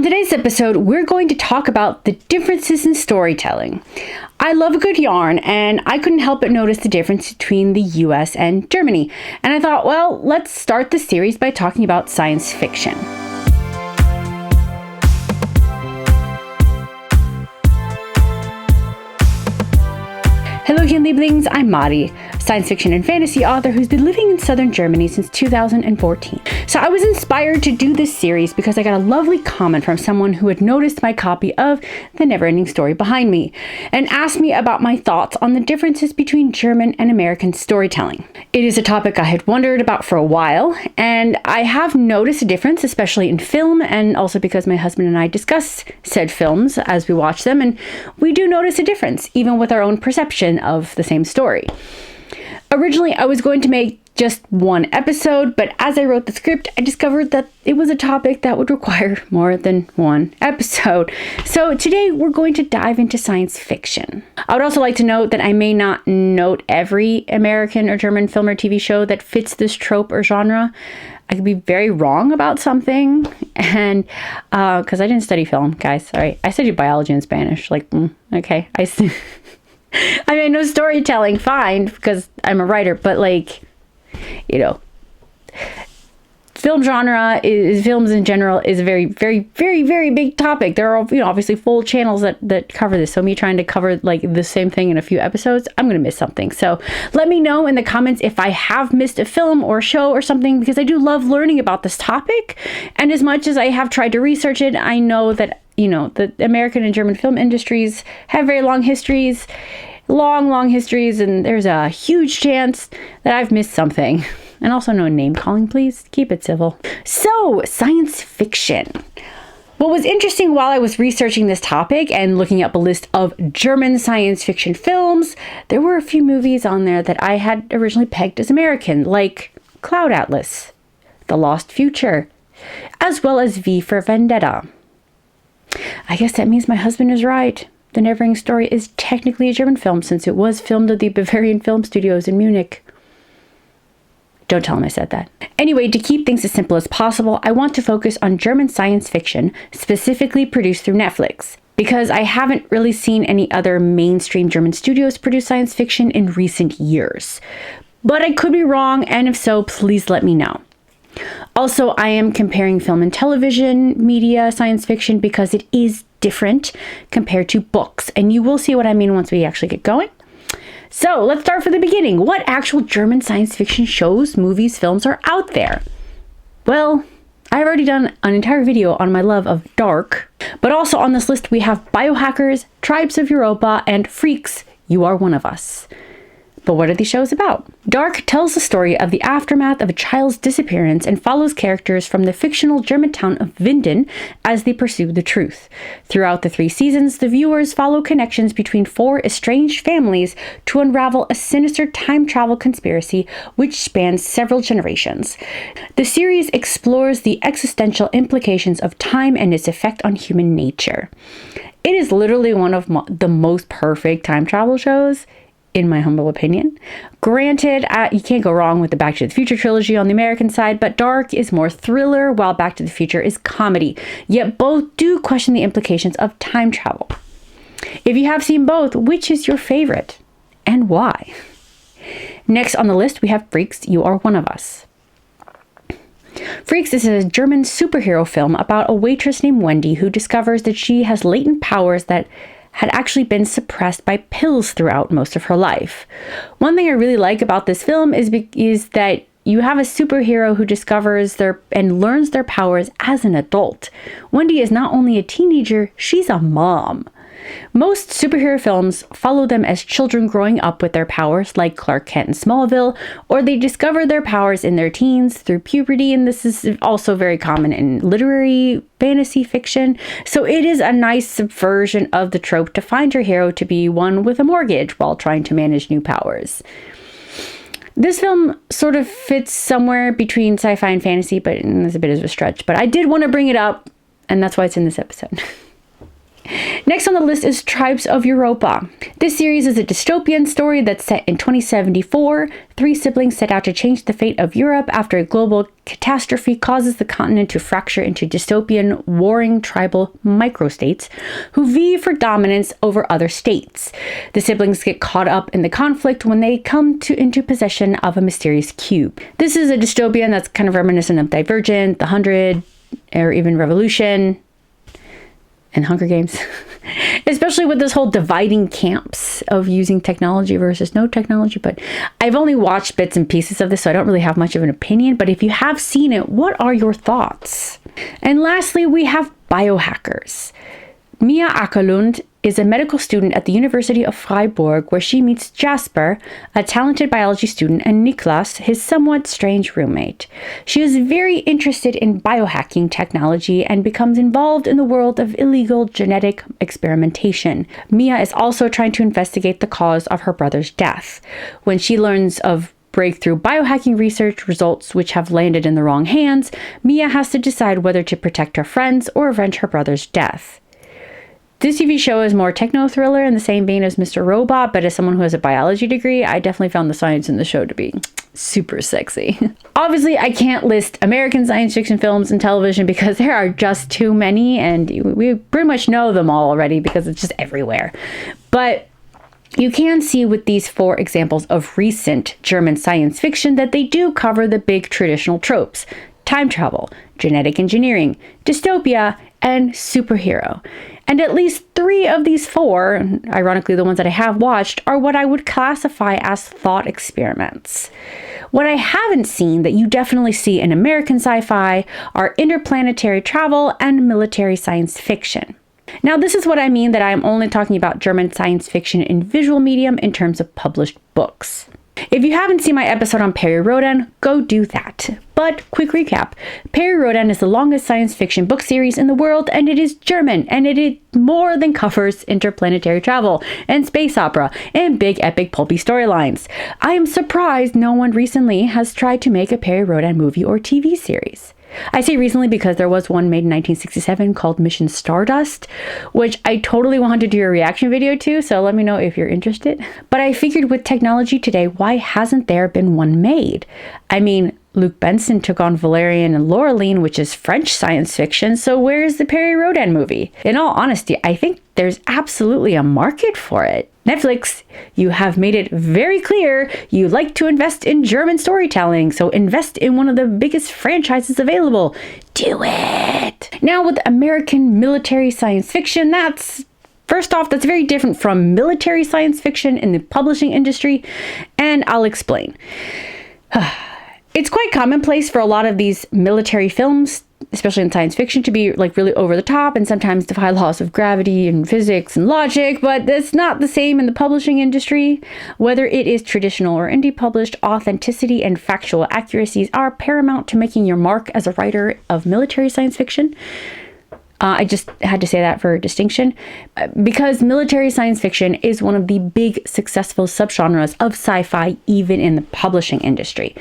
On today's episode, we're going to talk about the differences in storytelling. I love a good yarn, and I couldn't help but notice the difference between the US and Germany. And I thought, well, let's start the series by talking about science fiction. Hello, Lieblings, I'm Mari, science fiction and fantasy author who's been living in southern Germany since 2014. So I was inspired to do this series because I got a lovely comment from someone who had noticed my copy of The Neverending Story behind me and asked me about my thoughts on the differences between German and American storytelling. It is a topic I had wondered about for a while, and I have noticed a difference, especially in film, and also because my husband and I discuss said films as we watch them, and we do notice a difference, even with our own perception of the same story. Originally, I was going to make just one episode, but as I wrote the script, I discovered that it was a topic that would require more than one episode. So today, we're going to dive into science fiction. I would also like to note that I may not note every American or German film or TV show that fits this trope or genre. I could be very wrong about something, and because I didn't study film, guys. Sorry, I studied biology and Spanish. Okay, I mean, I know storytelling, fine, because I'm a writer, but film genre films in general is a very, very, very, very big topic. There are, obviously full channels that cover this. So me trying to cover the same thing in a few episodes, I'm going to miss something. So let me know in the comments if I have missed a film or show or something, because I do love learning about this topic. And as much as I have tried to research it, I know that the American and German film industries have very long histories, and there's a huge chance that I've missed something. And also no name calling, please. Keep it civil. So, science fiction. What was interesting while I was researching this topic and looking up a list of German science fiction films, there were a few movies on there that I had originally pegged as American, like Cloud Atlas, The Lost Future, as well as V for Vendetta. I guess that means my husband is right. The Neverending Story is technically a German film since it was filmed at the Bavarian Film Studios in Munich. Don't tell him I said that. Anyway, to keep things as simple as possible, I want to focus on German science fiction, specifically produced through Netflix, because I haven't really seen any other mainstream German studios produce science fiction in recent years. But I could be wrong, and if so, please let me know. Also, I am comparing film and television media science fiction because it is different compared to books, and you will see what I mean once we actually get going. So let's start from the beginning. What actual German science fiction shows, movies, films are out there? Well, I've already done an entire video on my love of Dark, but also on this list we have Biohackers, Tribes of Europa, and Freaks, You Are One of Us. But what are these shows about? Dark tells the story of the aftermath of a child's disappearance and follows characters from the fictional German town of Winden as they pursue the truth. Throughout the 3 seasons, the viewers follow connections between 4 estranged families to unravel a sinister time travel conspiracy which spans several generations. The series explores the existential implications of time and its effect on human nature. It is literally one of the most perfect time travel shows, in my humble opinion. Granted, you can't go wrong with the Back to the Future trilogy on the American side, but Dark is more thriller, while Back to the Future is comedy. Yet both do question the implications of time travel. If you have seen both, which is your favorite, and why? Next on the list, we have Freaks, You Are One of Us. Freaks is a German superhero film about a waitress named Wendy who discovers that she has latent powers that had actually been suppressed by pills throughout most of her life. One thing I really like about this film is that you have a superhero who discovers and learns their powers as an adult. Wendy is not only a teenager, she's a mom. Most superhero films follow them as children growing up with their powers, like Clark Kent in Smallville, or they discover their powers in their teens through puberty, and this is also very common in literary fantasy fiction. So it is a nice subversion of the trope to find your hero to be one with a mortgage while trying to manage new powers. This film sort of fits somewhere between sci-fi and fantasy, but it's a bit of a stretch. But I did want to bring it up, and that's why it's in this episode. Next on the list is Tribes of Europa. This series is a dystopian story that's set in 2074. Three siblings set out to change the fate of Europe after a global catastrophe causes the continent to fracture into dystopian, warring tribal microstates who vie for dominance over other states. The siblings get caught up in the conflict when they come into possession of a mysterious cube. This is a dystopian that's kind of reminiscent of Divergent, The 100, or even Revolution and Hunger Games. Especially with this whole dividing camps of using technology versus no technology. But I've only watched bits and pieces of this, so I don't really have much of an opinion. But if you have seen it, what are your thoughts? And lastly, we have Biohackers. Mia Akerlund is a medical student at the University of Freiburg, where she meets Jasper, a talented biology student, and Niklas, his somewhat strange roommate. She is very interested in biohacking technology and becomes involved in the world of illegal genetic experimentation. Mia is also trying to investigate the cause of her brother's death. When she learns of breakthrough biohacking research results which have landed in the wrong hands, Mia has to decide whether to protect her friends or avenge her brother's death. This TV show is more techno-thriller in the same vein as Mr. Robot, but as someone who has a biology degree, I definitely found the science in the show to be super sexy. Obviously, I can't list American science fiction films and television because there are just too many, and we pretty much know them all already because it's just everywhere. But you can see with these 4 examples of recent German science fiction that they do cover the big traditional tropes: time travel, genetic engineering, dystopia, and superhero. And at least 3 of these 4, ironically the ones that I have watched, are what I would classify as thought experiments. What I haven't seen that you definitely see in American sci-fi are interplanetary travel and military science fiction. Now, this is what I mean that I'm only talking about German science fiction in visual medium in terms of published books. If you haven't seen my episode on Perry Rodan, go do that. But quick recap, Perry Rodan is the longest science fiction book series in the world, and it is German, and it more than covers interplanetary travel and space opera and big epic pulpy storylines. I am surprised no one recently has tried to make a Perry Rodan movie or TV series. I say recently because there was one made in 1967 called Mission Stardust, which I totally wanted to do a reaction video to, so let me know if you're interested. But I figured with technology today, why hasn't there been one made? I mean, Luc Benson took on Valerian and Laureline, which is French science fiction, so where is the Perry Rodan movie? In all honesty, I think there's absolutely a market for it. Netflix, you have made it very clear you like to invest in German storytelling, so invest in one of the biggest franchises available. Do it! Now with American military science fiction, first off, that's very different from military science fiction in the publishing industry, and I'll explain. It's quite commonplace for a lot of these military films, especially in science fiction, to be like really over the top and sometimes defy laws of gravity and physics and logic, but that's not the same in the publishing industry. Whether it is traditional or indie published, authenticity and factual accuracies are paramount to making your mark as a writer of military science fiction. I just had to say that for distinction, because military science fiction is one of the big successful subgenres of sci-fi, even in the publishing industry.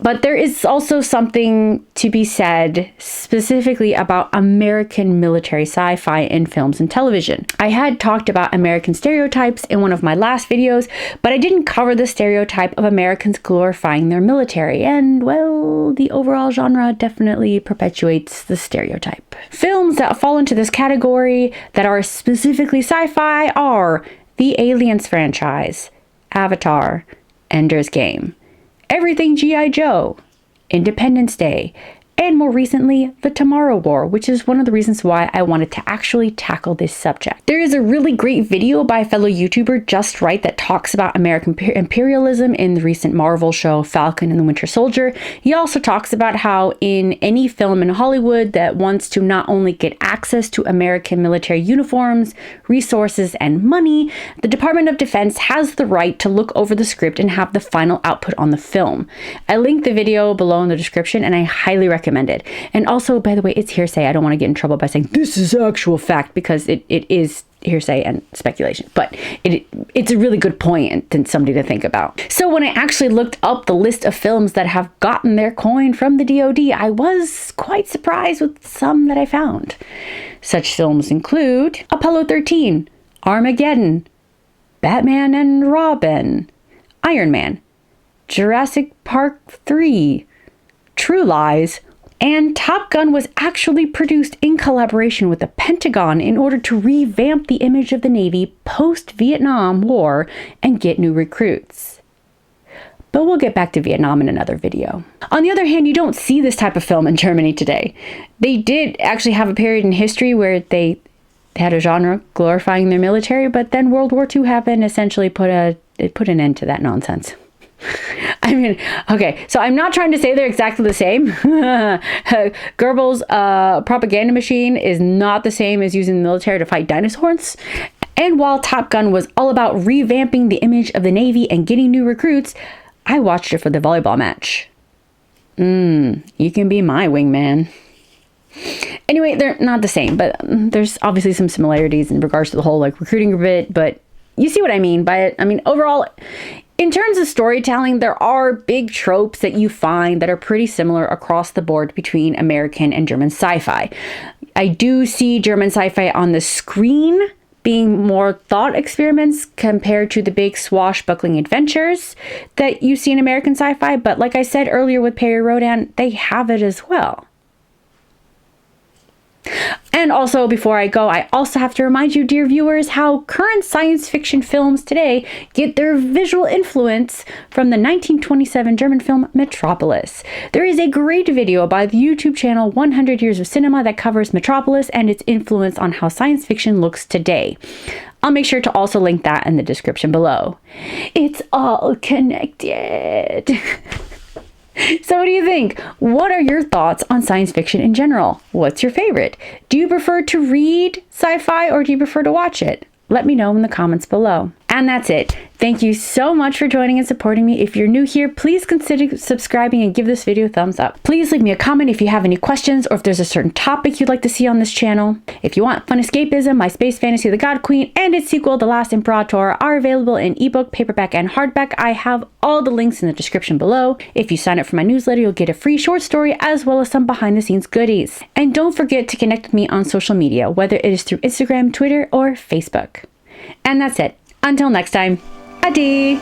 But there is also something to be said specifically about American military sci-fi in films and television. I had talked about American stereotypes in one of my last videos, but I didn't cover the stereotype of Americans glorifying their military, and well, the overall genre definitely perpetuates the stereotype. Films that fall into this category that are specifically sci-fi are the Aliens franchise, Avatar, Ender's Game, Everything G.I. Joe, Independence Day, and more recently, The Tomorrow War, which is one of the reasons why I wanted to actually tackle this subject. There is a really great video by a fellow YouTuber, Just Right, that talks about American imperialism in the recent Marvel show Falcon and the Winter Soldier. He also talks about how in any film in Hollywood that wants to not only get access to American military uniforms, resources, and money, the Department of Defense has the right to look over the script and have the final output on the film. I linked the video below in the description, and I highly recommend it. And also, by the way, it's hearsay. I don't want to get in trouble by saying this is actual fact, because it is hearsay and speculation, but it's a really good point and something to think about. So when I actually looked up the list of films that have gotten their coin from the DoD, I was quite surprised with some that I found. Such films include Apollo 13, Armageddon, Batman and Robin, Iron Man, Jurassic Park 3, True Lies, and Top Gun was actually produced in collaboration with the Pentagon in order to revamp the image of the Navy post-Vietnam War and get new recruits. But we'll get back to Vietnam in another video. On the other hand, you don't see this type of film in Germany today. They did actually have a period in history where they had a genre glorifying their military, but then World War II happened, essentially put an end to that nonsense. I mean, okay, so I'm not trying to say they're exactly the same. Goebbels' propaganda machine is not the same as using the military to fight dinosaurs. And while Top Gun was all about revamping the image of the Navy and getting new recruits, I watched it for the volleyball match. You can be my wingman. Anyway, they're not the same, but there's obviously some similarities in regards to the whole like recruiting bit, but you see what I mean by it. I mean, overall, in terms of storytelling, there are big tropes that you find that are pretty similar across the board between American and German sci-fi. I do see German sci-fi on the screen being more thought experiments compared to the big swashbuckling adventures that you see in American sci-fi, but like I said earlier with Perry Rodan, they have it as well. And also, before I go, I also have to remind you, dear viewers, how current science fiction films today get their visual influence from the 1927 German film Metropolis. There is a great video by the YouTube channel 100 Years of Cinema that covers Metropolis and its influence on how science fiction looks today. I'll make sure to also link that in the description below. It's all connected. So what do you think? What are your thoughts on science fiction in general? What's your favorite? Do you prefer to read sci-fi or do you prefer to watch it? Let me know in the comments below. And that's it. Thank you so much for joining and supporting me. If you're new here, please consider subscribing and give this video a thumbs up. Please leave me a comment if you have any questions or if there's a certain topic you'd like to see on this channel. If you want fun escapism, my space fantasy The God Queen and its sequel The Last Imperator are available in ebook, paperback, and hardback. I have all the links in the description below. If you sign up for my newsletter, you'll get a free short story as well as some behind the scenes goodies. And don't forget to connect with me on social media, whether it is through Instagram, Twitter, or Facebook. And that's it. Until next time, adi!